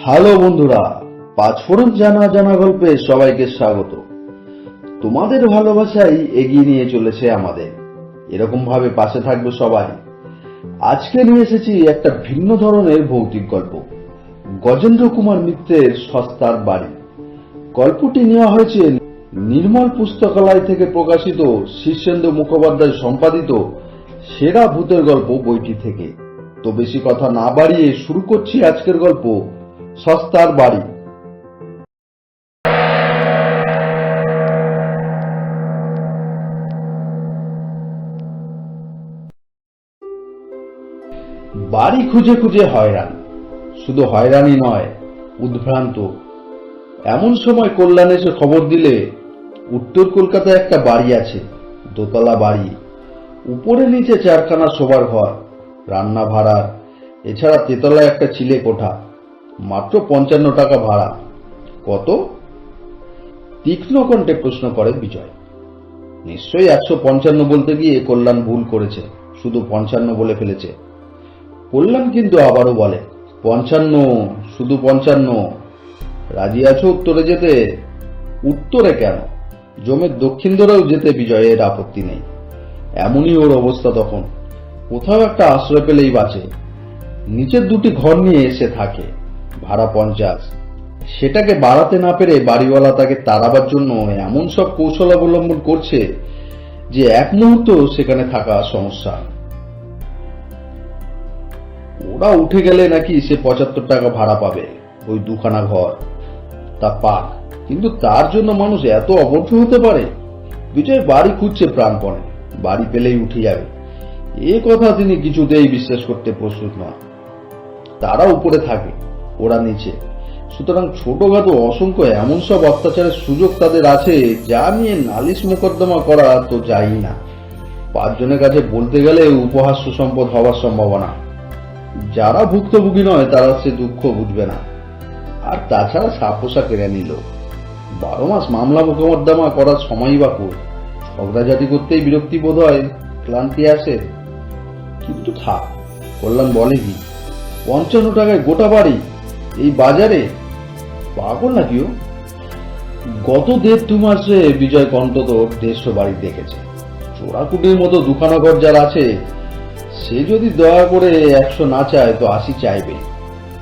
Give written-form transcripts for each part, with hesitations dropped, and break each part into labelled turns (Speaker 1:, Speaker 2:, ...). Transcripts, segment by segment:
Speaker 1: Hello বন্ধুরা, পাঁচফোড়ন জানা জানা গল্পে সবাইকে স্বাগত। তোমাদের ভালোবাসাই এগিয়ে নিয়ে চলেছে আমাদের, এরকম ভাবে পাশে থাকবে সবাই। আজকে নিয়ে এসেছি একটা ভিন্ন ধরনের ভৌতিক গল্প, গজেন্দ্র কুমার মিত্রের সস্তার বাড়ি। গল্পটি নেওয়া হয়েছে নির্মল পুস্তকালয় থেকে প্রকাশিত শীর্ষেন্দু মুখোপাধ্যায় সম্পাদিত সেরা ভূতের গল্প বইটি থেকে। তো বেশি কথা না বাড়িয়ে শুরু করছি আজকের গল্প, সস্তার বাড়ি। বাড়ি খুঁজে খুঁজে হয়রান, শুধু হয়রানি নয়, উদ্ভ্রান্ত। এমন সময় কল্যাণ এসে খবর দিলে উত্তর কলকাতায় একটা বাড়ি আছে, দোতলা বাড়ি, উপরে নিচে চারখানা শোবার ঘর, রান্না ভাড়া, এছাড়া তেতলায় একটা চিলে কোঠা, মাত্র 55 টাকা ভাড়া। কত? তীক্ষ্ণ কণ্ঠে প্রশ্ন করে বিজয়। নিশ্চয়ই 155 বলতে গিয়ে কল্যাণ ভুল করেছে, শুধু 55 বলে ফেলেছে। কল্যাণ কিন্তু আবারও বলে, 55, শুধু 55। রাজি আছো উত্তরে যেতে? উত্তরে কেন, জমের দক্ষিণ ধরেও যেতে বিজয়ের আপত্তি নেই। এমনই ওর অবস্থা তখন, কোথাও একটা আশ্রয় পেলেই বাঁচে। নিচের দুটি ঘর নিয়ে এসে থাকে, ভাড়া 50। সেটাকে বাড়াতে না পেরে বাড়িওয়ালা তাকে তাড়াবার জন্য এমন সব কৌশল অবলম্বন করছে যে এক মুহূর্ত সেখানে থাকা সমস্যা। ওরা উঠে গেলে নাকি সে 75 টাকা ভাড়া পাবে, ওই দুখানা ঘর, তা পাক। কিন্তু তার জন্য মানুষ এত অবদ্ধ হতে পারে? বিজয় বাড়ি খুঁজছে প্রাণপণে, বাড়ি পেলেই উঠে যাবে এ কথা তিনি কিছুতেই বিশ্বাস করতে প্রস্তুত নন। তারা উপরে থাকে, ওরা নিচে, সুতরাং ছোটখাটো অসংখ্য এমন সব অত্যাচারের সুযোগ তাদের আছে যা নিয়ে নালিশ মোকদ্দমা করা তো যায়ই না। 5 জনের কাছে বলতে গেলে উপহাস্য সম্পদ হওয়ার সম্ভাবনা। যারা ভুক্তভোগী নয় তারা সে দুঃখ বুঝবে না। আর তাছাড়া সাপোসা কেড়ে নিল, 12 মাস মামলা মোকদ্দমা করার সময়ই বা কই? ঝগড়াঝাটি করতেই বিরক্তি বোধ হয়, ক্লান্তি আসে। কিন্তু থাক, কল্যাণ বলে কি, 55 টাকায় গোটা বাড়ি এই বাজারে? পাগল নাকি ও? গত 1.5-2 মাসে বিজয় অন্তত 150 বাড়ি দেখেছে। চোরাকুটির মতো দুখানা ঘর যার আছে, সে যদি দয়া করে 100 না চায় তো 80 চাইবে।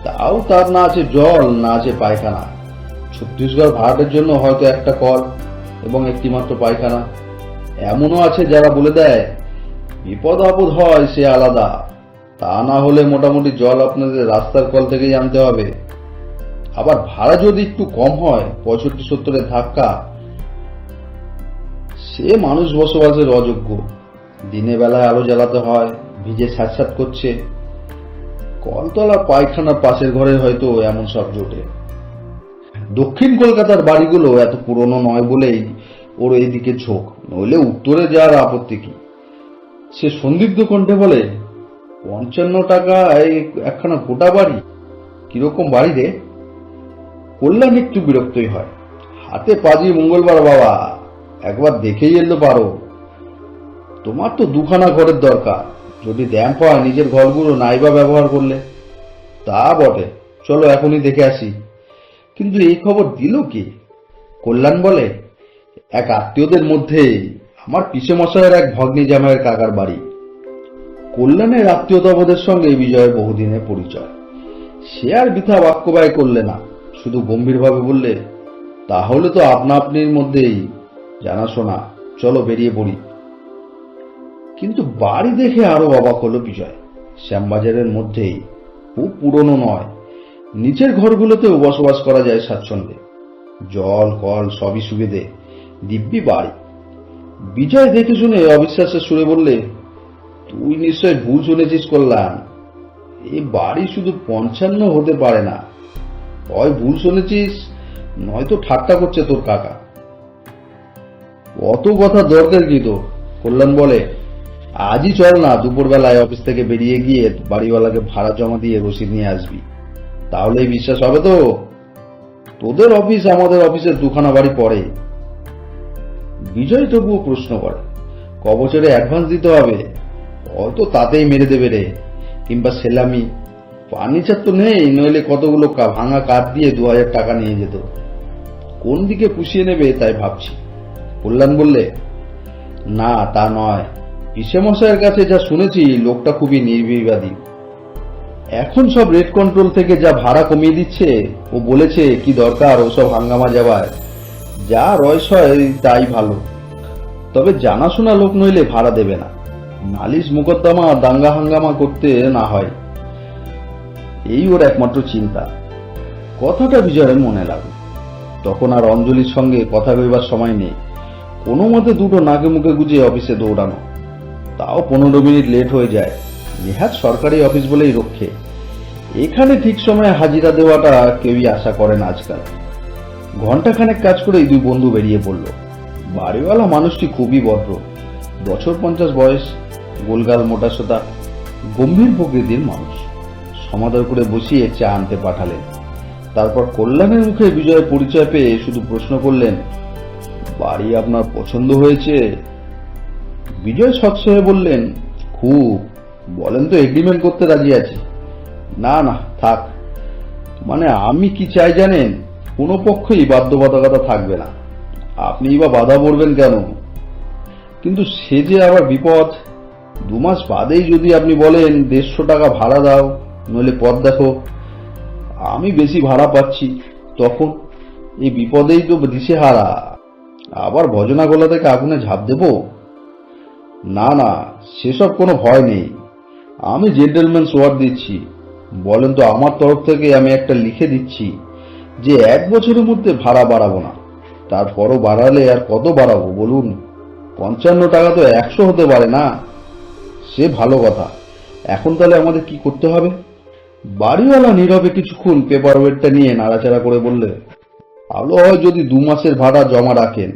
Speaker 1: তাও তার না আছে জল, না আছে পায়খানা। ছত্তিশগড় ভাড়াটের জন্য হয়তো একটা কল এবং একটি মাত্র পায়খানা। এমনও আছে যারা বলে দেয়, বিপদ আপদ হয় সে আলাদা, তা না হলে মোটামুটি জল আপনাদের রাস্তার কল থেকেই আনতে হবে। আবার ভাড়া যদি একটু কম হয়, 65-70 ধাক্কা, সে মানুষ বসবাসের অযোগ্য। দিনে বেলায় আলো জ্বালাতে হয়, ভিজে স্যাঁতস্যাঁত করছে। কলতলা পায়খানার পাশের ঘরে হয়তো এমন সব জোটে। দক্ষিণ কলকাতার বাড়িগুলো এত পুরনো নয় বলেই ওর এইদিকে ঝোঁক, নইলে উত্তরে যাওয়ার আপত্তি কি? সে সন্দিগ্ধ কণ্ঠে বলে, 55 টাকায় একখানা গোটা বাড়ি? কিরকম বাড়ি রে? কল্যাণ একটু বিরক্তই হয়। হাতে পাজি মঙ্গলবার বাবা, একবার দেখেই এলো পারো। তোমার তো দুখানা ঘরের দরকার, যদি ড্যাম্প হয় নিজের ঘরগুলো নাইবা ব্যবহার করলে। তা বটে, চলো এখনই দেখে আসি। কিন্তু এই খবর দিল কে? কল্যাণ বলে, এক আত্মীয়দের মধ্যে আমার পিসেমশায়ের এক ভগ্নী জামাইয়ের কাকার বাড়ি। কল্যাণের আত্মীয়তাবোধের সঙ্গে বিজয়ের বহুদিনের পরিচয়। সে আর বৃথা বাক্য ব্যয় করলে না, শুধু গম্ভীরভাবে বললে, তাহলে তো আপনা আপনির মধ্যেই জানাশোনা, চলো বেরিয়ে পড়ি। কিন্তু বাড়ি দেখে আরো অবাক হলো বিজয়। শ্যামবাজারের মধ্যেই, খুব পুরনো নয়, নিচের ঘরগুলোতেও বসবাস করা যায় স্বাচ্ছন্দ্যে। জল কল সবই সুবিধে, দিব্যি বাড়ি। বিজয় দেখে শুনে অবিশ্বাসের সুরে বললে, তুই নিশ্চয় ভুল শুনেছিস কল্যাণ, এই বাড়ি শুধু 55 হতে পারে না। হয় ভুল শুনেছিস, নয়তো ঠাট্টা করছে তোর কাকা। অত কথা দরকার কি তোর? কল্যাণ বলে, আজই চল না, দুপুরবেলায় অফিস থেকে বেরিয়ে গিয়ে বাড়িওয়ালাকে ভাড়া জমা দিয়ে রসিদ নিয়ে আসবি, তাহলেই বিশ্বাস হবে তো। তোদের অফিস আমাদের অফিসের দুখানা বাড়ি পড়ে। বিজয় তবুও প্রশ্ন করে, ক বছরে অ্যাডভান্স দিতে হবে? হয়তো তাতেই মেরে দেবে রে, কিংবা সেলামি। ফার্নিচার তো নেই, নইলে কতগুলো ভাঙা কাঠ দিয়ে 2000 টাকা নিয়ে যেত। কোন দিকে পুষিয়ে নেবে তাই ভাবছি। কল্যাণ বললে, না তা নয়, পিসে মশাইয়ের কাছে যা শুনেছি লোকটা খুবই নির্বিবাদী। এখন সব রেট কন্ট্রোল থেকে যা ভাড়া কমিয়ে দিচ্ছে, ও বলেছে কি দরকার ওসব হাঙ্গামা যাওয়ায়, যা রয়স হয় তাই ভালো। তবে জানাশোনা লোক নইলে ভাড়া দেবে না, নালিশ মোকদ্দমা দাঙ্গা হাঙ্গামা করতে না হয়, এই ওর একমাত্র চিন্তা। কথাটা বিজয়ের মনে লাগলো। তখন আর অঞ্জলির সঙ্গে কথা কইবার সময় নেই। কোনো মতে দুটো নাকে মুখে গুজে অফিসে দৌড়ানো, তাও 15 মিনিট লেট হয়ে যায়। নেহাত সরকারি অফিস বলেই রক্ষে, এখানে ঠিক সময়ে হাজিরা দেওয়াটা কেউই আশা করেন আজকাল। ঘন্টাখানেক কাজ করেই দুই বন্ধু বেরিয়ে পড়ল। বাড়িওয়ালা মানুষটি খুবই ভদ্র, বছর 50 বয়স, গোলগাল মোটাসোটা, গম্ভীর প্রকৃতির মানুষ। সমাদর করে বসিয়ে চা আনতে পাঠালেন। তারপর কল্যাণের মুখে বিজয়ের পরিচয় পেয়ে শুধু প্রশ্ন করলেন, বাড়ি আপনার পছন্দ হয়েছে? বিজয় স্বচ্ছ হয়ে বললেন, খুব। বলেন তো এগ্রিমেন্ট করতে রাজি আছি। না না থাক, মানে আমি কি চাই জানেন, কোনো পক্ষই বাধ্যবাধকতা থাকবে না, আপনি বা বাধা পড়বেন কেন? কিন্তু সে যে আবার বিপদ। 2 মাস বাদেই যদি আপনি বলেন 150 টাকা ভাড়া দাও, নইলে পথ দেখো, আমি বেশি ভাড়া পাচ্ছি, তখন এই বিপদেই তো দিশেহারা। আবার ভজনা গোলা থেকে আগুনে ঝাঁপ দেব? না না, সেসব কোনো ভয় নেই, আমি জেন্টলম্যান ওয়ার্ড দিচ্ছি। বলেন তো আমার তরফ থেকে আমি একটা লিখে দিচ্ছি যে 1 বছরের মধ্যে ভাড়া বাড়াবো না। তারপরও বাড়ালে আর কত বাড়াবো বলুন? 55 টাকা তো 100 হতে পারে না। সে ভালো কথা, এখন তাহলে আমাদের কি করতে হবে? বাড়িওয়ালা নীরবে কিছুক্ষণ পেপার ওয়েটটা নিয়ে নাড়াচাড়া করে বললে, ভালো হয় যদি 2 মাসের ভাড়া জমা রাখেন,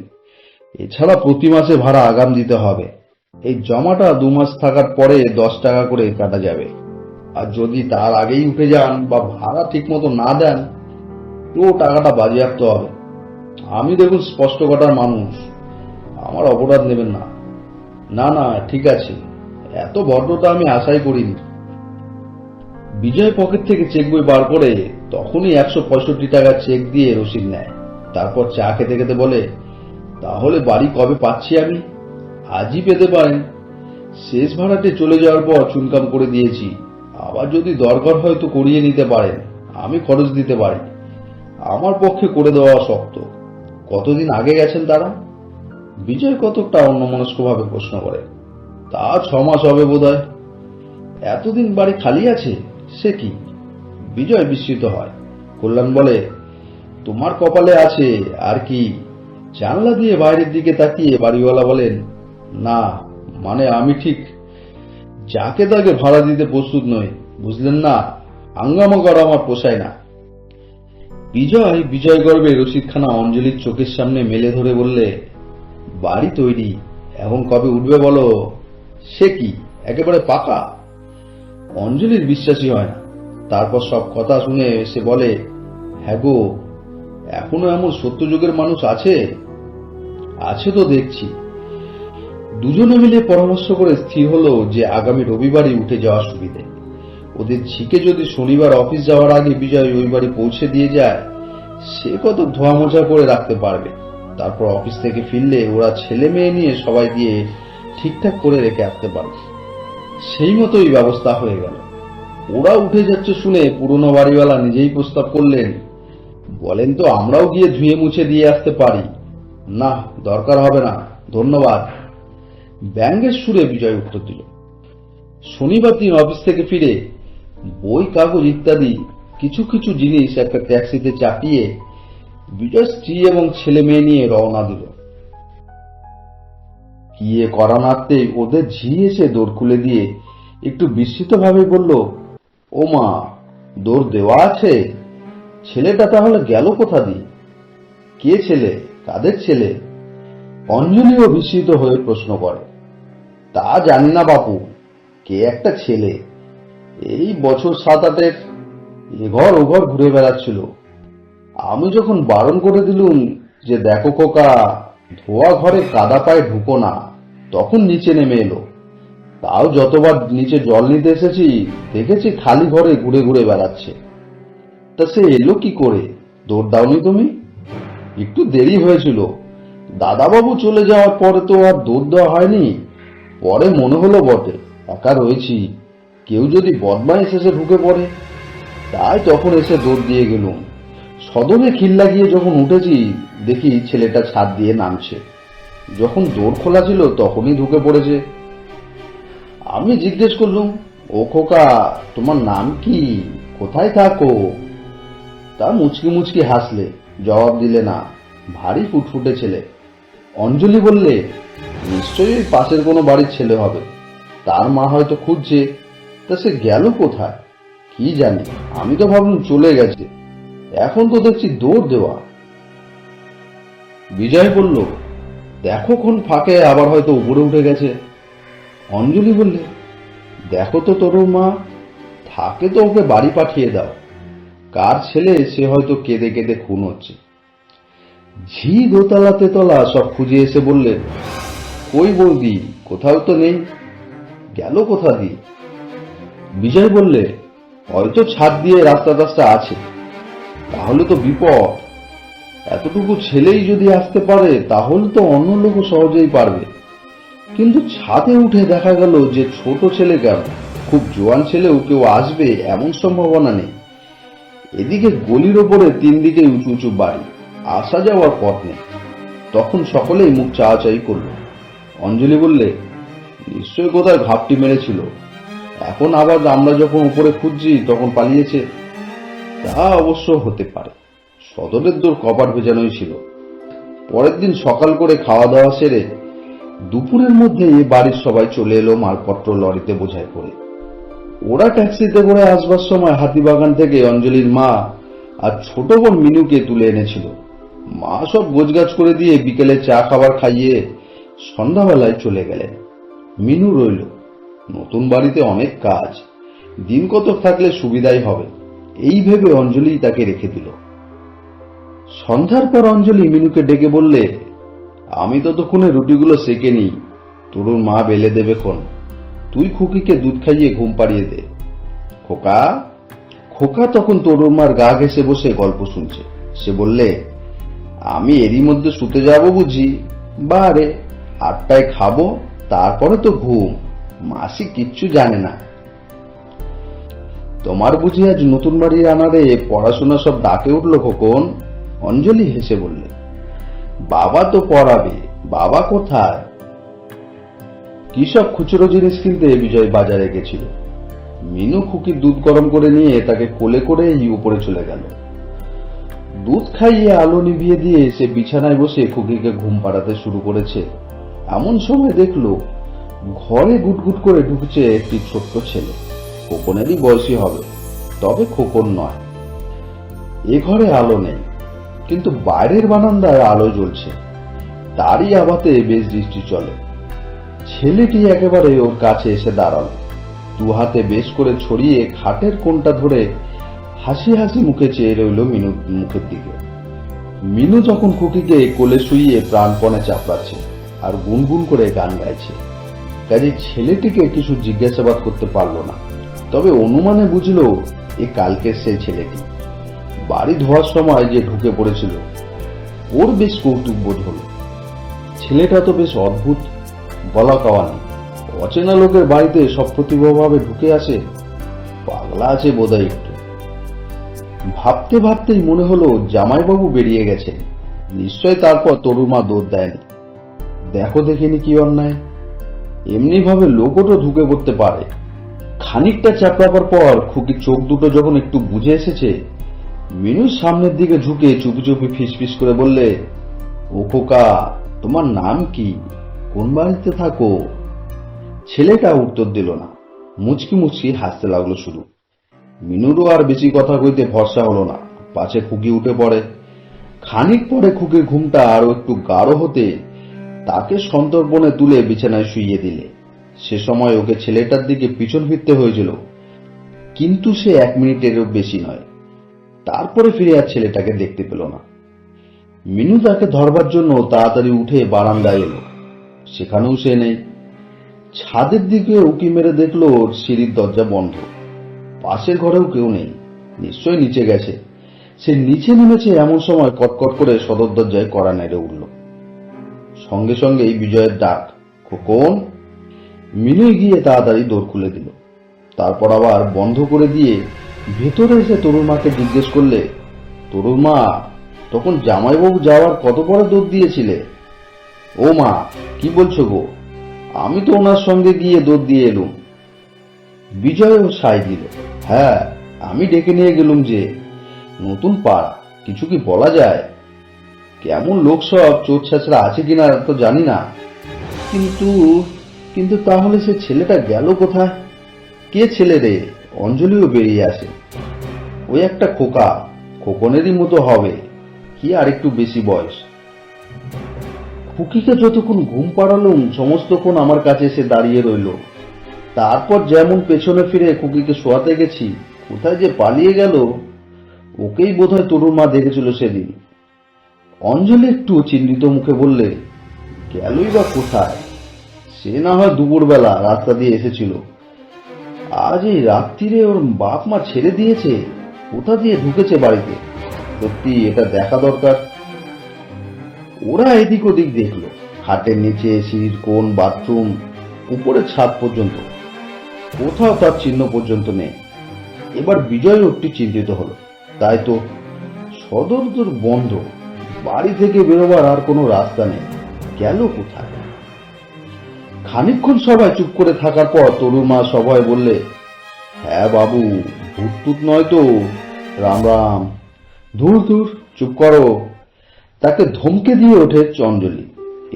Speaker 1: এছাড়া প্রতি মাসে ভাড়া আগাম দিতে হবে। এই জমাটা 2 মাস থাকার পরে 10 টাকা করে কাটা যাবে। আর যদি তার আগেই উঠে যান বা ভাড়া ঠিক মতো না দেন, তো টাকাটা বাজেয়াপ্ত হবে। আমি দেখুন স্পষ্ট কথার মানুষ, আমার অপরাধ নেবেন না। না না ঠিক আছে, এত ভদ্রতা আমি আশাই করিনি। বিজয় পকেট থেকে চেক বই বার করে তখনই 165 টাকা চেক দিয়ে রসিদ নেয়। তারপর চা খেতে খেতে বলে, তাহলে বাড়ি কবে পাচ্ছি আমি? আজই পেতে পারেন। শেষ ভাড়াটে চলে যাওয়ার পর চুনকাম করে দিয়েছি, আবার যদি দরকার হয় তো করিয়ে নিতে পারেন, আমি খরচ দিতে পারি। আমার পক্ষে করে দেওয়া শক্ত। কতদিন আগে গেছেন তারা? বিজয় কতকটা অন্যমনস্কভাবে প্রশ্ন করে, তা 6 মাস হবে বোধহয়। এতদিন বাড়ি খালি আছে? সে কি? বিজয় বিস্মিত হয়। কল্যাণ বলে, তোমার কপালে আছে আর কি। জানলা দিয়ে বাইরের দিকে তাকিয়ে বাড়িওয়ালা বলেন, না মানে আমি ঠিক যাকে তাকে ভাড়া দিতে প্রস্তুত নই, বুঝলেন না? হাঙ্গামা করা আমার পোষায় না। বিজয় গর্বে রসিদখানা অঞ্জলির চোখের সামনে মেলে ধরে বললে, বাড়ি তৈরি, এখন কবে উঠবে বলো? সে কি একেবারে পাকা? অঞ্জলির বিশ্বাসই হয় না। তারপর সব কথা শুনে সে বলে, হ্যাঁ গো, এখনো এমন সত্যযুগের মানুষ আছে? আছে তো দেখছি। দুজনে মিলে পরামর্শ করে স্থির হলো যে আগামী রবিবারই উঠে যাওয়া সুবিধে। ওদের ঝিকে যদি শনিবার অফিস যাওয়ার আগে বিজয় ওই বাড়ি পৌঁছে দিয়ে যায়, সে কত ধোয়া মোছা করে রাখতে পারবে। তারপর অফিস থেকে ফিরলে ওরা ছেলে মেয়ে নিয়ে সবাই দিয়ে ঠিকঠাক করে রেখে আসতে পারবে। সেই মতোই ব্যবস্থা হয়ে গেল। ওরা উঠে যাচ্ছে শুনে পুরনো বাড়িওয়ালা নিজেই প্রস্তাব করলেন, বলেন তো আমরাও গিয়ে ধুয়ে মুছে দিয়ে আসতে পারি? না দরকার হবে না, ধন্যবাদ, ব্যঙ্গের সুরে বিজয় উত্তর দিল। শনিবার দিন অফিস থেকে ফিরে বই কাগজ ইত্যাদি কিছু কিছু জিনিস একটা ট্যাক্সিতে চাপিয়ে বিজয় স্ত্রী এবং ছেলে মেয়ে নিয়ে রওনা দিল। গিয়ে করা নাড়তেই ওদের ঝি এসে দৌড় খুলে দিয়ে একটু বিস্মিত ভাবে বলল, ও মা, দৌড় দেওয়া আছে? ছেলেটা তাহলে গেল কোথা দিয়ে? কে ছেলে? কাদের ছেলে? অঞ্জলিও বিস্মিত হয়ে প্রশ্ন করে, তা জানি না বাপু, কে একটা ছেলে, এই বছর 7-8-এর, এঘর ওঘর ঘুরে বেড়াচ্ছিল। আমি যখন বারণ করে দিলুম যে দেখো খোকা, ধোয়া ঘরে কাদা পায়ে ঢুকো না, তখন নিচে নেমে এলো। তাও যতবার নিচে জল নিতে এসেছি দেখেছি খালি ঘরে ঘুরে ঘুরে বেড়াচ্ছে। তা সে এলো কি করে? দৌড় দাওনি তুমি? একটু দেরি হয়েছিল, দাদাবাবু চলে যাওয়ার পরে তো আর দৌড় দেওয়া হয়নি। পরে মনে হলো বটে একা রয়েছি, কেউ যদি বদমাইশ এসে ঢুকে পড়ে, তাই তখন এসে দৌড় দিয়ে গেলুম। সদরে খিল লাগিয়ে যখন উঠেছি দেখি ছেলেটা ছাদ দিয়ে নামছে। যখন দৌড় খোলা ছিল তখনই ঢুকে পড়েছে। আমি জিজ্ঞেস করলুম, ও খোকা, তোমার নাম কি, কোথায় থাকো? তা মুচকি মুচকি হাসলে, জবাব দিলে না। ভারী ফুটফুটে ছেলে। অঞ্জলি বললে, নিশ্চয়ই ওই পাশের কোনো বাড়ির ছেলে হবে, তার মা হয়তো খুঁজছে। তা সে গেল কোথায় কি জানি, আমি তো ভাবলাম চলে গেছে, এখন তো দেখছি দৌড় দেওয়া। বিজয় বলল, দেখো কোন ফাঁকে আবার হয়তো উপরে উঠে গেছে। অঞ্জলি বললে, দেখো তো তোর মা থাকে তো ওকে বাড়ি পাঠিয়ে দাও, কার ছেলে সে হয়তো কেঁদে কেঁদে খুন হচ্ছে। ঝি দোতলা তেতলা সব খুঁজে এসে বললে, কই বৌদি, কোথাও তো নেই, গেল কোথা দিয়ে? বিজয় বললে, হয়তো ছাদ দিয়ে রাস্তা টাস্তা আছে, তাহলে তো বিপদ। এতটুকু ছেলেই যদি আসতে পারে তাহলে তো অন্য লোকও সহজেই পারবে। কিন্তু ছাদে উঠে দেখা গেল যে ছোট ছেলে কেন, খুব জোয়ান ছেলেও কেউ আসবে এমন সম্ভাবনা নেই। এদিকে গলির ওপরে 3 দিকে উঁচু উঁচু বাড়ি, আসা যাওয়ার পথ নেই। তখন সকলেই মুখ চাওয়াচাই করল। অঞ্জলি বললে, নিশ্চয় কোথায় ঘাপটি মেরেছিল, এখন আবার আমরা যখন উপরে খুঁজছি তখন পালিয়েছে। তা অবশ্য হতে পারে, সদরের দূর কপাট ভেজানোই ছিল। পরের দিন সকাল করে খাওয়া দাওয়া সেরে দুপুরের মধ্যে বাড়ির সবাই চলে এলো মালপত্র লরিতে বোঝাই করে। ওরা ট্যাক্সিতে করে আসবার সময় হাতিবাগান থেকে অঞ্জলির মা আর ছোট বোন মিনুকে তুলে এনেছিল। মা সব গোছগাছ করে দিয়ে বিকেলে চা খাবার খাইয়ে সন্ধ্যাবেলায় চলে গেলেন। মিনু রইল। নতুন বাড়িতে অনেক কাজ, দিন কতক থাকলে সুবিধাই হবে, এই ভেবে অঞ্জলি তাকে রেখে দিল। সন্ধ্যার পর অঞ্জলি মিনুকে ডেকে বললে, আমি ততক্ষণে রুটিগুলো সেকে নিই, তোর মা বেলে দেবে খন, তুই খুকিকে দুধ খাইয়ে ঘুম পাড়িয়ে দে। খোকা। খোকা তখন তরুর মার গা ঘেঁষে বসে গল্প শুনছে। সে বললে, আমি এরই মধ্যে শুতে যাব বুঝি? বারে, 8টায় খাবো, তারপরে তো ঘুম, মাসি কিচ্ছু জানে না। তোমার বুঝি আজ নতুন বাড়ির আনারে পড়াশোনা সব ডাকে উঠল খোকন? অঞ্জলি হেসে বললে, বাবা তো পড়াবে, বাবা কোথায়? কি সব খুচরো জিনিস কিনতে বিজয় বাজারে গেছিল। মিনু খুকির দুধ গরম করে নিয়ে তাকে কোলে করে উপরে চলে গেল। দুধ খাইয়ে আলো নিভিয়ে দিয়ে সে বিছানায় বসে খুকিকে ঘুম পাড়াতে শুরু করেছে। এমন সময় দেখলো ঘরে গুটগুট করে ঢুকছে একটি ছোট্ট ছেলে। খোকনেরই বয়সী হবে, তবে খোকন নয়। এ ঘরে আলো নেই, কিন্তু বাইরের বারান্দায় আলো জ্বলছে, তারই আবাতে বেশ দৃষ্টি চলে। ছেলেটি একেবারে ওর কাছে এসে দাঁড়ালো, 2 হাতে বেশ করে ছড়িয়ে খাটের কোণটা ধরে হাসি হাসি মুখে চেয়ে রইল মিনুর মুখের দিকে। মিনু যখন খুকিকে কোলে শুইয়ে প্রাণপণে চাপড়াচ্ছে আর গুনগুন করে গান গাইছে, কাজে ছেলেটিকে কিছু জিজ্ঞাসাবাদ করতে পারল না। তবে অনুমানে বুঝলো এ কালকের সেই ছেলেটি, বাড়ি ধোয়ার সময় যে ঢুকে পড়েছিল। ওর বেশ কৌতুক বোধ হল। ছেলেটা তো বেশ অদ্ভুত, বলা কাওয়া নেই। অচেনা লোকের বাড়িতে সপ্রতিভভাবে ঢুকে আসে, পাগলা আছে বোধহয় একটু। ভাবতে ভাবতেই মনে হলো জামাইবাবু বেরিয়ে গেছে, নিশ্চয় তারপর তরুর মা দৌড় দেয়নি। দেখো দেখিনি কি অন্যায়, এমনি ভাবে লোকও তো ঢুকে পড়তে পারে। খানিকটা চাপড়াবার পর খুকির চোখ দুটো যখন একটু বুঝে এসেছে, মিনুর সামনের দিকে ঝুঁকে চুপি চুপি ফিসফিস করে বললে, ও খোকা, তোমার নাম কি, কোন বাড়িতে থাকো? ছেলেটা উত্তর দিল না, মুচকি মুচকি হাসতে লাগলো শুধু। মিনুরও আর বেশি কথা কইতে ভরসা হলো না, পাছে খুকি উঠে পড়ে। খানিক পরে খুকির ঘুমটা আরো একটু গাঢ় হতে তাকে সন্তর্পণে তুলে বিছানায় শুইয়ে দিলে। সে সময় ওকে ছেলেটার দিকে পিছন ফিরতে হয়েছিল, কিন্তু সে 1 মিনিটেরও বেশি নয়। তারপরে ফিরে আর ছেলেটাকে দেখতে পেল না। মিনু তাকে ধরবার জন্য তাড়াতাড়ি উঠে বারান্দায় এলো, সেখানেও সে নেই। ছাদের দিকে উকি মেরে দেখলো ওর সিঁড়ির দরজা বন্ধ। পাশের ঘরেও কেউ নেই, নিশ্চয়ই নিচে গেছে। সে নিচে নেমেছে এমন সময় কটকট করে সদর দরজায় কড়া নেড়ে উঠল। সঙ্গে সঙ্গেই বিজয়ের ডাক, খোকন। মিনুই গিয়ে তাড়াতাড়ি দোর খুলে দিল। তারপর আবার বন্ধ করে দিয়ে ভেতরে এসে তরুর মাকে জিজ্ঞেস করলে, তরুর মা, তখন জামাইবাবু যাওয়ার কত পরে দুধ দিয়েছিলে? ও মা, কি বলছো গো? আমি তো ওনার সঙ্গে গিয়ে দুধ দিয়ে এলুম। বিজয়ও সায় দিল, হ্যাঁ, আমি ডেকে নিয়ে গেলুম যে। নতুন পাড়া, কিছু কি বলা যায়? কেমন লোক সব, চোর ছাছড়া আছে কিনা তো জানি না, কিন্তু কিন্তু তাহলে সে ছেলেটা গেল কোথায়? কে ছেলে রে? অঞ্জলিও বেরিয়ে আসে। ওই একটা খোকা, খোকনেরই মতো হবে, কি আর একটু বেশি বয়স। খুকিকে যতক্ষণ ঘুম পাড়ালুম সমস্তক্ষণ আমার কাছে এসে দাঁড়িয়ে রইল। তারপর যেমন পেছনে ফিরে খুকিকে শোয়াতে গেছি, কোথায় যে পালিয়ে গেল। ওকেই বোধহয় তরুর মা দেখেছিল সেদিন। অঞ্জলি একটু চিন্তিত মুখে বললে, গেলই বা কোথায়? সে না হয় দুপুরবেলা রাস্তা দিয়ে এসেছিল, আজ এই রাত্রিরে ওর বাপ মা ছেড়ে দিয়েছে, কোথা দিয়ে ঢুকেছে বাড়িতে? সত্যি এটা দেখা দরকার। ওরা এদিক ওদিক দেখলো, খাটের নিচে, সিঁড়ির কোণ, বাথরুম, উপরে ছাদ পর্যন্ত, কোথাও তার চিহ্ন পর্যন্ত নেই। এবার বিজয় একটু চিন্তিত হলো। তাই তো, সদর দর বন্ধ, বাড়ি থেকে বেরোবার আর কোনো রাস্তা নেই, গেল কোথায়? খানিকক্ষণ সবাই চুপ করে থাকার পর তরুর মা সবাই বললে, হ্যাঁ বাবু, ভূত টুত নয় তো? রাম রাম। ধুর ধুর, চুপ করো। তাকে ধমকে দিয়ে ওঠে অঞ্জলি,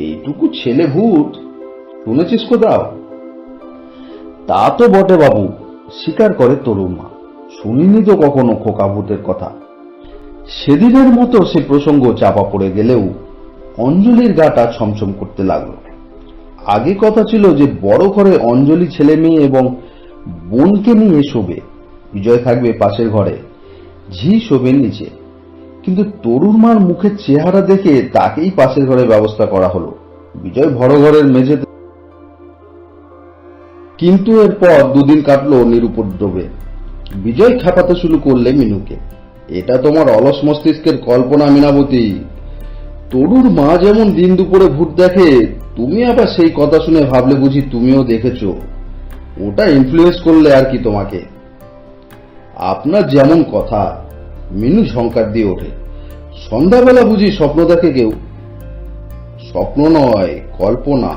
Speaker 1: এইটুকু ছেলে ভূত শুনেছিস কোথাও? তা তো বটে বাবু, স্বীকার করে তরুর মা, শুনিনি তো কখনো খোকা ভূতের কথা। সেদিনের মতো সে প্রসঙ্গ চাপা পড়ে গেলেও অঞ্জলির গাটা ছমছম করতে লাগলো। আগে কথা ছিল যে বড় ঘরে অঞ্জলি ছেলে মেয়ে এবং বোনকে নিয়ে শোবে, বিজয় থাকবে পাশের ঘরে, ঝি শোবে নিচে। কিন্তু তরুর মার মুখের চেহারা দেখে তাকেই পাশের ঘরে ব্যবস্থা করা হলো, বিজয় বড় ঘরের মেঝেতে। কিন্তু এরপর দুদিন কাটলো নিরুপদ্রবে। বিজয় খেপাতে শুরু করলে মিনুকে, এটা তোমার অলস মস্তিষ্কের কল্পনা মিনাবতী। তরুর মা যেমন দিন দুপুরে ভূত দেখে, তুমি আবার সেই কথা শুনে ভাবলে বুঝি তুমিও দেখেছো। ওটা ইনফ্লুয়েন্স করলে আর কি তোমাকে। আপনার যেমন কথা। মিনু ঝংকার দিয়ে ওঠে, সন্ধ্যাবেলা বুঝি স্বপ্ন দেখে কেউ? স্বপ্ন নয়, কল্পনা।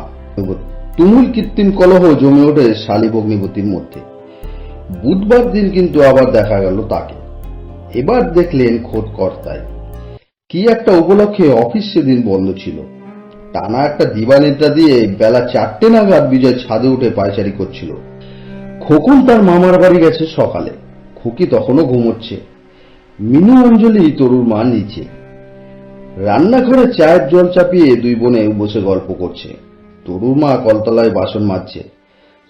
Speaker 1: তুমুল কৃত্রিম কলহ জমে ওঠে শালী ভগ্নিপতির মধ্যে। বুধবার দিন কিন্তু আবার দেখা গেল তাকে। এবার দেখলেন খোদ কর্তায়। কি একটা উপলক্ষে অফিস সেদিন বন্ধ ছিল। টানা একটা দিবানিদ্রা দিয়ে বেলা 4টে নাগাদ বিজয় ছাদে উঠে পায়চারি করছিল। খোকন তার মামার বাড়ি গেছে সকালে, খুকি তখনও ঘুমোচ্ছে। মিনু, অঞ্জলি, তরুর মা নিচে রান্নাঘরে চায়ের জল চাপিয়ে দুই বোনে বসে গল্প করছে। তরুর মা কলতলায় বাসন মাজছে।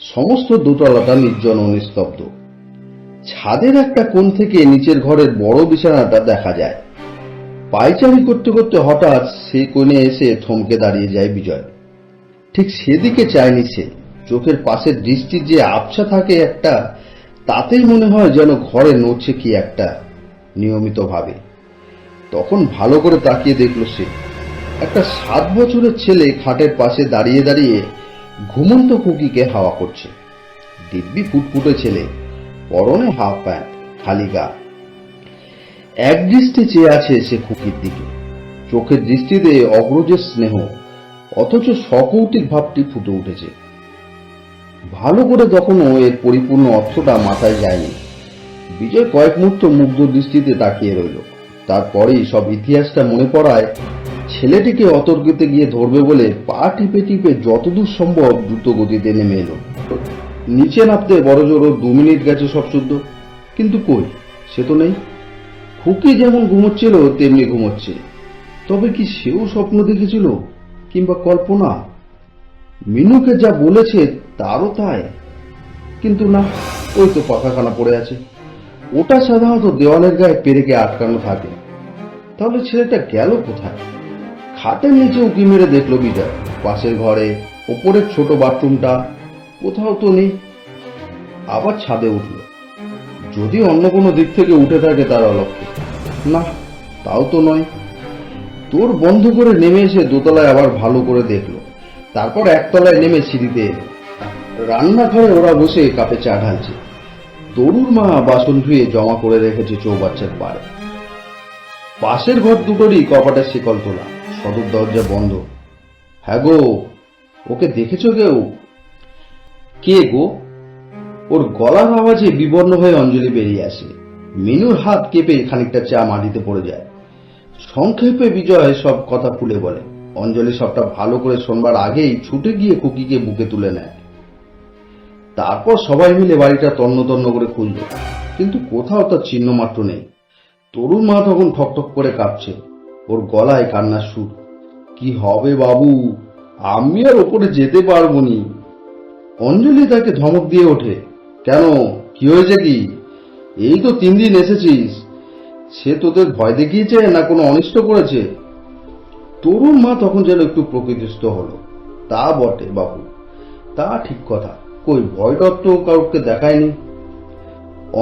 Speaker 1: সমস্ত দোতলাটা নির্জন ও নিস্তব্ধ। ছাদের একটা কোণ থেকে নিচের ঘরের বড় বিছানাটা দেখা যায়। পায়চারি করতে করতে হঠাৎ সে কোণে এসে থমকে দাঁড়িয়ে যায় বিজয়। ঠিক সেদিকে চায়নি সে। চোখের পাশের দৃষ্টির যে আবছা থাকে একটা, তাতেই মনে হয় যেন ঘরে নড়ছে কি একটা নিয়মিত ভাবে। তখন ভালো করে তাকিয়ে দেখল সে, একটা 7 বছরের ছেলে খাটের পাশে দাঁড়িয়ে দাঁড়িয়ে ঘুমন্ত খুকিকে হাওয়া করছে। দিব্যি ফুটফুটে ছেলে, পরনে হাফ প্যান্ট, খালি গা। এক দৃষ্টি চেয়ে আছে সে খুকির দিকে। চোখের দৃষ্টিতে অগ্রজের স্নেহ, অথচ সকৌতুক ভাবটি ফুটে উঠেছে। ভালো করে তখনও এর পরিপূর্ণ অর্থটা মাথায় যায়নি। বিজয় কয়েক মুহূর্ত মুগ্ধ দৃষ্টিতে তাকিয়ে রইল। তারপরেই সব ইতিহাসটা মনে পড়ায় ছেলেটিকে অতর্কিতে গিয়ে ধরবে বলে পা টিপে টিপে যতদূর সম্ভব দ্রুত গতিতে নেমে এলো। নিচে নামতে বড় জোর 2 মিনিট গেছে সব শুদ্ধ, কিন্তু কই, সে তো নেই। খুকি যেমন ঘুমোচ্ছিল তেমনি ঘুমোচ্ছে। তবে কি সেও স্বপ্ন দেখেছিল, কিংবা কল্পনা? মিনুকে যা বলেছে তারও তাই। কিন্তু না, ওই তো পাখাখানা পড়ে আছে। ওটা সাধারণত দেওয়ালের গায়ে পেরেকে আটকানো থাকে। তাহলে ছেলেটা গেল কোথায়? খাটের নিচে উকি মেরে দেখলো বিজয়, পাশের ঘরে, ওপরের ছোট বাথরুমটা, কোথাও তো নেই। আবার ছাদে উঠল, যদি অন্য কোনো দিক থেকে উঠে থাকে তার অলক্ষ্যে। না, তাও তো নয়। তোর বন্ধ করে নেমে এসে দোতলায় আবার ভালো করে দেখলো, তারপর একতলায় নেমে সিঁড়িতে এলো। রান্নাঘরে ওরা বসে কাপে চা ঢালছে। তরুর মা বাসন ধুয়ে জমা করে রেখেছে চৌবাচ্চার পাড়ে। পাশের ঘর দুটোরই কপাটের শিকল তোলা, সদর দরজা বন্ধ। হ্যাঁ গো, ওকে দেখেছো কেউ? কে গো? ওর গলার আওয়াজে বিবর্ণ হয়ে অঞ্জলি বেরিয়ে আসে। মিনুর হাত কেঁপে খানিকটা চা মাটিতে পড়ে যায়। সংক্ষেপে বিজয় সব কথা খুলে বলে। অঞ্জলি সবটা ভালো করে শোনবার আগেই ছুটে গিয়ে খুকিকে বুকে তুলে নেয়। তারপর সবাই মিলে বাড়িটা তন্ন তন্ন করে খুঁজল, কিন্তু কোথাও তার চিহ্ন মাত্র নেই। তরুণ মা তখন ঠকঠক করে কাঁপছে, ওর গলায় কান্নার সুর। কি হবে বাবু, আমি আর ওপরে যেতে পারবো নি। অঞ্জলি তাকে ধমক দিয়ে ওঠে, কেন, কি হয়েছে কি? এই তো 3 দিন এসেছিস, সে তোদের ভয় দেখিয়েছে না কোনো অনিষ্ট করেছে? তরুণ মা তখন যেন একটু প্রকৃতিস্থ হলো। তা বটে বাবু, তা ঠিক কথা, কই ভয়টা তো কাউকে দেখায়নি।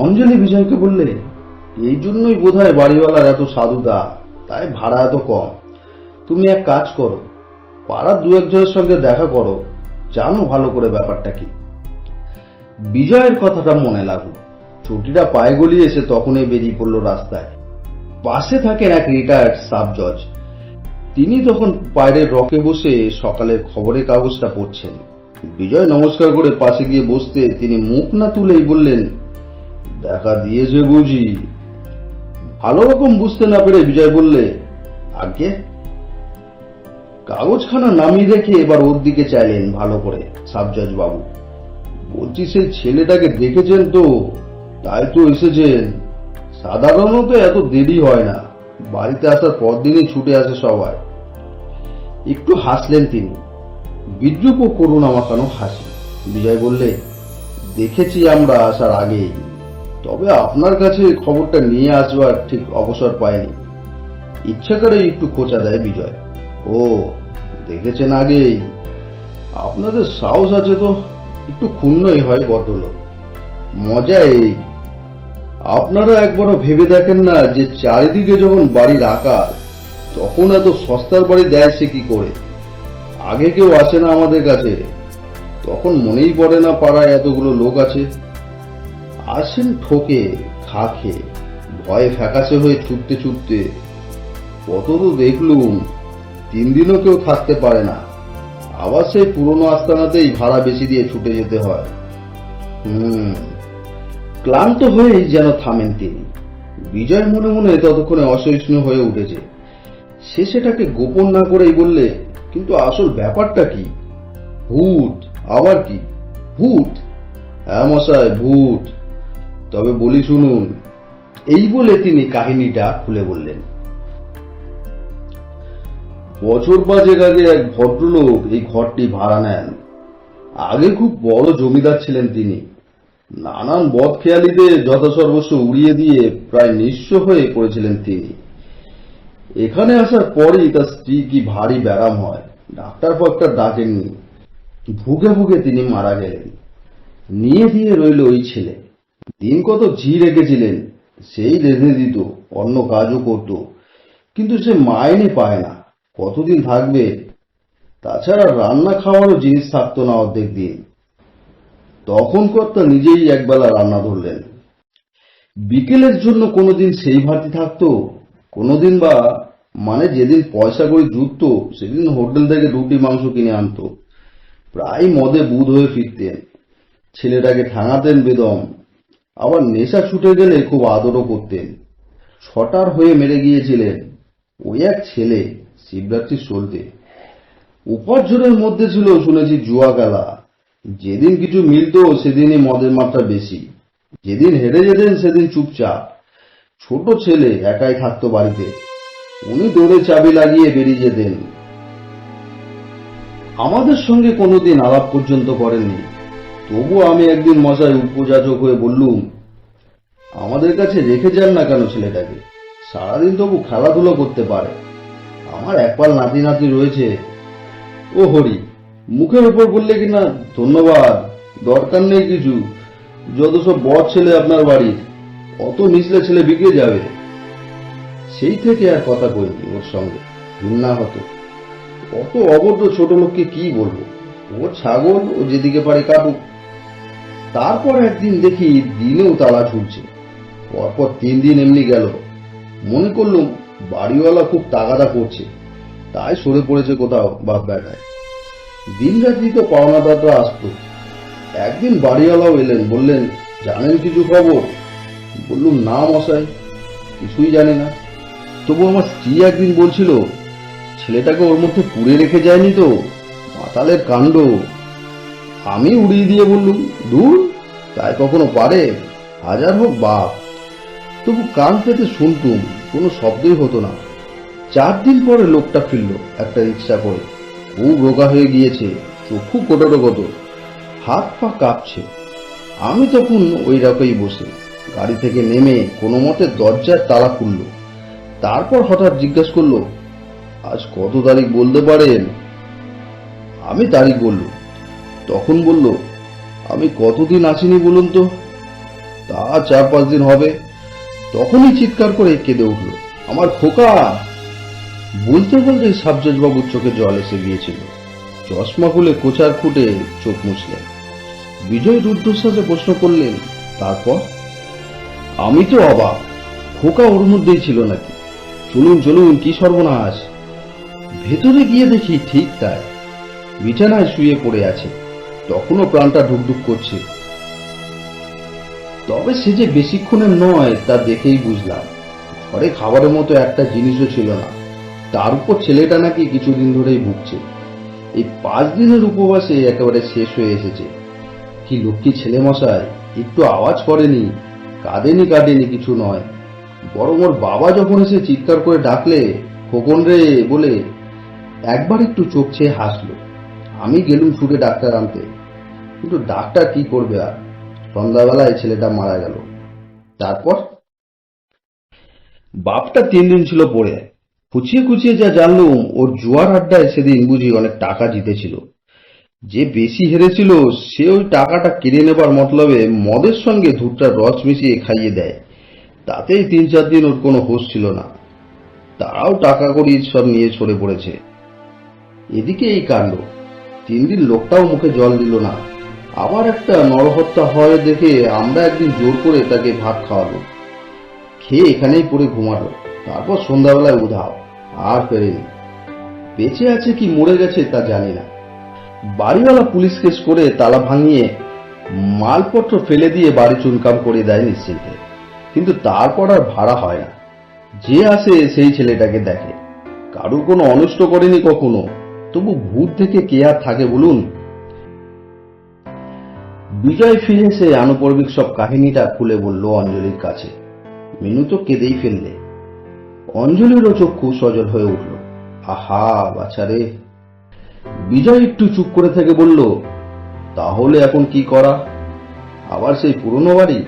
Speaker 1: অঞ্জলি বিজয়কে বললে, এই জন্যই বোধহয় বাড়িওয়ালার এত সাধুতা, তাই ভাড়া এত কম। তুমি এক কাজ করো, পাড়ার 2-1 জনের সঙ্গে দেখা করো, জানো ভালো করে ব্যাপারটা কি। বিজয়ের কথাটা মনে লাগলো। ছুটিটা পায়ে গলিয়ে এসে তখনই বেরিয়ে পড়লো রাস্তায়। পাশে থাকেন এক রিটায়ার্ড সাব জজ। তিনি তখন বাইরের রকে বসে সকালের খবরের কাগজটা পড়ছেন। বিজয় নমস্কার করে পাশে গিয়ে বসতে তিনি মুখ না তুলেই বললেন, দেখা দিয়েছে বুঝি? ভালো রকম বুঝতে না পেরে বিজয় বললে, আগে। কাগজখানা নামিয়ে রেখে এবার ওর দিকে চাইলেন ভালো করে সাব জজ বাবু। বলছি, সেই ছেলেটাকে দেখেছেন তো? তাই তো এসেছেন। সাধারণত এত দেরি হয় না, বাড়িতে আসার পরদিনই ছুটে আসে সবাই। একটু হাসলেন তিনি, বিদ্রুপ ও করুণা মাখানো হাসি। বিজয় বললে, দেখেছি আমরা আসার আগেই, তবে আপনার কাছে খবরটা নিয়ে আসবার ঠিক অবসর পায়নি। ইচ্ছা করে একটু খোঁচা দেয় বিজয়। ও, দেখেছেন আগেই? আপনাদের সাহস আছে তো, একটু ক্ষুণ্ণই হয় বদলোক। মজা এই, আপনারা একবারও ভেবে দেখেন না যে চারিদিকে যখন বাড়ির আকার, তখন এত সস্তার বাড়ি দেয় সে কি করে? আগে কেউ আসে না আমাদের কাছে, তখন মনেই পড়ে না পাড়ায় এতগুলো লোক আছে। আসেন ঠকে খা খেয়ে, ভয়ে ফ্যাকাশে হয়ে ছুটতে ছুটতে। কত তো দেখলুম, 3 দিনও কেউ থাকতে পারে না, আবার সেই পুরনো আস্তানাতেই ভাড়া বেশি দিয়ে ছুটে যেতে হয়। ক্লান্ত হয়েই যেন থামেন তিনি। বিজয় মনে মনে ততক্ষণে অসহিষ্ণু হয়ে উঠেছে। সে সেটাকে গোপন না করেই বললে, কিন্তু আসল ব্যাপারটা কি? ভূত? আবার কি ভূত? হ্যাঁ মশাই, ভূত। তবে বলি শুনুন। এই বলে তিনি কাহিনীটা খুলে বললেন। বছর 5 আগে এক ভদ্রলোক এই ঘরটি ভাড়া নেন। আগে খুব বড় জমিদার ছিলেন তিনি। নানান বদখেয়ালিতে যথাসর্বস্ব উড়িয়ে দিয়ে প্রায় নিঃস্ব হয়ে পড়েছিলেন তিনি। এখানে আসার পরই তার স্ত্রী কি ভারী ব্যারাম হয়, ডাক্তার ফাক্তার ডাকেননি, ভুগে ভুগে তিনি মারা গেলেন। নিয়ে দিয়ে রইল ওই ছেলে। দিন কত ঝি রেখেছিলেন, সেই রেঁধে দিত, অন্য কাজও করত, কিন্তু সে মাইনে পায় না, কতদিন থাকবে? তাছাড়া রান্না খাওয়ারও জিনিস থাকতো না অর্ধেক দিন। তখন কর্তা নিজেই একবেলা রান্না ধরলেন। বিকেলের জন্য কোনোদিন সেই ভাতি থাকতো, কোনোদিন বা মানে যেদিন পয়সা করে জুটতো সেদিন হোটেল থেকে রুটি মাংস কিনে আনতো। প্রায় মদে বুঁদ হয়ে ফিরতেন। ছেলেটাকে ঠাঙাতেন বেদম, আবার নেশা ছুটে গেলে খুব আদরও করতেন। 6টার হয়ে মেরে গিয়েছিলেন। ওই এক ছেলে, শিবরাত্রির চলতে। উপার্জনের মধ্যে ছিল শুনেছি জুয়া খেলা। যেদিন কিছু মিলত সেদিনই মদের মাত্রা বেশি, যেদিন হেরে যেতেন সেদিন চুপচাপ। ছোট ছেলে, একাই থাকতো বাড়িতে। উনি দৌড়ে চাবি লাগিয়ে বেরিয়ে যেতেন। আমাদের সঙ্গে কোনোদিন আলাপ পর্যন্ত করেননি। তবু আমি একদিন মশাই উপযাচক হয়ে বললুম, আমাদের কাছে রেখে যান না কেন ছেলেটাকে, সারাদিন তবু খেলাধুলো করতে পারে। আমার একপাল নাতি নাতি রয়েছে। ও হরি, মুখের উপর বললে কিনা ধন্যবাদ, দরকার নেই কিছু, যত সব বদ ছেলে আপনার বাড়ির, অত মিশলে ছেলে বিগড়ে যাবে। সেই থেকে আর কথা কইনি ওর সঙ্গে, ঘৃণা হতো। অত অভদ্র ছোট লোককে কি বলবো, ও ছাগল, ও যেদিকে পারে কাটুক। তারপর একদিন দেখি দিনেও তালা ঝুলছে। পরপর 3 দিন এমনি গেল। মনে করলুম বাড়িওয়ালা খুব তাগাদা করছে, তাই সরে পড়েছে কোথাও বাপ বেটায়। দিন রাত্রি তো পাওনাদাররা আসতো। একদিন বাড়িওয়ালাও এলেন, বললেন জানেন কিছু খবর? বললুম না মশাই, কিছুই জানি না। তবু আমার স্ত্রী একদিন বলছিল ছেলেটাকে ওর মধ্যে পুড়ে রেখে যায়নি তো, মাতালের কাণ্ড। আমি উড়িয়ে দিয়ে বললুম দূর, তাই কখনো পারে, হাজার হোক বাপ। তবু কান পেতে শুনতুম, কোনো শব্দই হতো না। 4 দিন পরে লোকটা ফিরল একটা রিক্সা করে। খুব রোগা হয়ে গিয়েছে, চক্ষু কোটরগত, হাত পা কাঁপছে। আমি তখন ওই রকমই বসে, গাড়ি থেকে নেমে কোনো মতে দরজার তালা খুলল। তারপর হঠাৎ জিজ্ঞেস করলো, আজ কত তারিখ বলতে পারেন? আমি তারিখ বললুম। তখন বলল, আমি কতদিন আসিনি বলুন তো? তা 4-5 দিন হবে। তখনই চিৎকার করে কেঁদে উঠল, আমার খোকা। বলতে বলতে সাবজজ বাবুর চোখে জল এসে গিয়েছিল। চশমা খুলে কোচার খুঁটে চোখ মুছলেন। বিজয় রুদ্ধশ্বাসে প্রশ্ন করলেন, তারপর? আমি তো অবাক, খোকা ওর মধ্যেই ছিল নাকি? চলুন চলুন, কি সর্বনাশ। ভেতরে গিয়ে দেখি ঠিক তাই, বিছানায় শুয়ে পড়ে আছে, তখনও প্রাণটা ঢুকঢুক করছে। তবে সে যে বেশিক্ষণের নয় তা দেখেই বুঝলাম। ঘরে খাবারের মতো একটা জিনিসও ছিল না। তার উপর ছেলেটা নাকি কিছুদিন ধরেই ভুগছে। এই 5 দিনের উপবাসে একেবারে শেষ হয়ে এসেছে। কি লক্ষ্মী ছেলে মশাই, একটু আওয়াজ করেনি, কাঁদেনি কিছু নয়। বরং ওর বাবা যখন এসে চিৎকার করে ডাকলে খোকন রে বলে, একবার একটু চোখ ছেয়ে হাসলো। আমি গেলুম ছুটে ডাক্তার আনতে, কিন্তু ডাক্তার কি করবে আর? সন্ধ্যাবেলায় ছেলেটা মারা গেল। তারপর বাপটা 3 দিন ছিল পড়ে। খুঁচিয়ে খুঁচিয়ে যা জানলুম, ওর জুয়ার আড্ডায় সেদিন বুঝি অনেক টাকা জিতেছিল। যে বেশি হেরেছিল সে ওই টাকাটা কেড়ে নেবার মতলবে মদের সঙ্গে ধূপটার রস মিশিয়ে খাইয়ে দেয়। তাতেই 3-4 দিন ওর কোনো হোশ ছিল না। তারাও টাকা কড়ি সব নিয়ে সরে পড়েছে। এদিকে এই কাণ্ড, 3 দিন লোকটাও মুখে জল দিল না। আবার একটা নরহত্যা হয় দেখে আমরা একদিন জোর করে তাকে ভাত খাওয়ালো। খেয়ে এখানেই পড়ে ঘুমালো। তারপর সন্ধ্যাবেলায় উধাও, আর ফেরেনি। বেঁচে আছে কি মরে গেছে তা জানি না। বাড়িওয়ালা পুলিশ কেস করে তালা ভাঙিয়ে মালপত্র ফেলে দিয়ে বাড়ি চুনকাম করে দেয় নিশ্চিন্তে। কিন্তু তারপর আর ভাড়া হয় না। যে আসে সেই ছেলেটাকে দেখে। কারুর কোনো অনিষ্ট করেনি কখনো, তবু ভূত থেকে কে আর থাকে বলুন? বিজয় ফিরে এসে আনুপর্বিক সব কাহিনীটা খুলে বলল অঞ্জলির কাছে। মিনু তো কেঁদেই ফেললে। অঞ্জলিরও চক্ষু সজল হয়ে উঠল। আহা বাছারে। বিজয় একটু চুপ করে থেকে বলল, তাহলে এখন কি করা? আবার সেই পুরনো বাড়ি?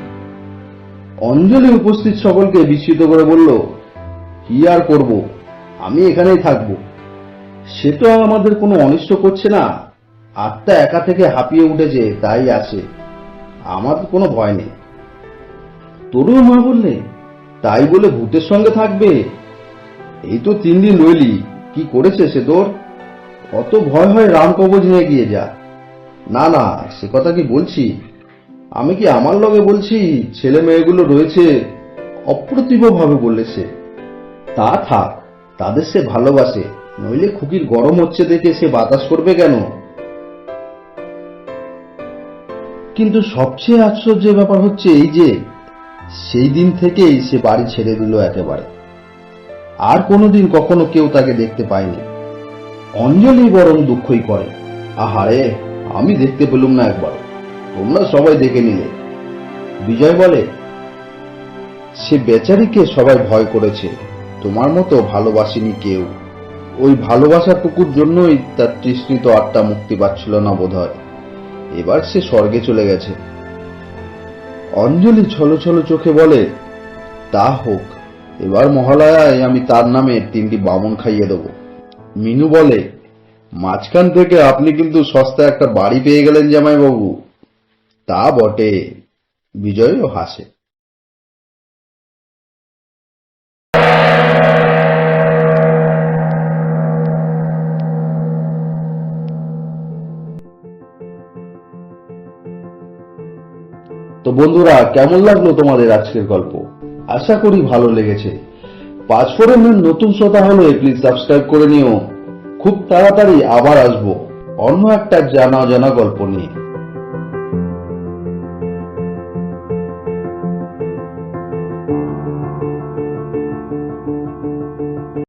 Speaker 1: অঞ্জলি উপস্থিত সকলকে বিস্মিত করে বলল, কি আর করব, আমি এখানেই থাকব। সে তো আমাদের কোনো অনিষ্ট করছে না। আত্মা একা থেকে হাঁপিয়ে উঠেছে, তাই আসে। আমার কোনো ভয় নেই। তরুণ মা বললে, তাই বলে ভূতের সঙ্গে থাকবে? এই তো 3 দিন রইলি, কি করেছে সে তোর? অত ভয় হয় রাম কবজ নিয়ে গিয়ে যা। না না, সে কথা কি বলছি? আমি কি আমার লগে বলছি? ছেলে মেয়েগুলো রয়েছে, অপ্রতিভ ভাবে বললে সে। তা থাক, তাদের সে ভালোবাসে, নইলে খুকির গরম হচ্ছে দেখে সে বাতাস করবে কেন? কিন্তু সবচেয়ে আশ্চর্যের ব্যাপার হচ্ছে এই যে, সেই দিন থেকেই সে বাড়ি ছেড়ে দিল একেবারে। আর কোনোদিন কখনো কেউ তাকে দেখতে পায়নি। অঞ্জলি বরং দুঃখই করে, আহারে, আমি দেখতে পেলুম না একবার, তোমরা সবাই দেখে নিলে। বিজয় বলে, সে বেচারিকে সবাই ভয় করেছে, তোমার মতো ভালোবাসেনি কেউ। ওই ভালোবাসাটুকুর জন্যই তার তৃষ্ণিত আত্মা মুক্তি পাচ্ছিল না বোধহয়। এবার সে স্বর্গে চলে গেছে। অঞ্জলি ছলো ছলো চোখে বলে, তা হোক, এবার মহালয়ায় আমি তার নামে 3টি বামুন খাইয়ে দেব। মিনু বলে, মাঝখান থেকে আপনি কিন্তু সস্তা একটা বাড়ি পেয়ে গেলেন জামাইবাবু। তা বটে, বিজয়ও হাসে। তো বন্ধুরা, কেমন লাগলো তোমাদের আজকের গল্প? আশা করি ভালো লেগেছে। পাঁচফোড়নের নতুন শ্রোতা হলে প্লিজ সাবস্ক্রাইব করে নিও। খুব তাড়াতাড়ি আবার আসবো অন্য একটা জানা গল্প নিয়ে।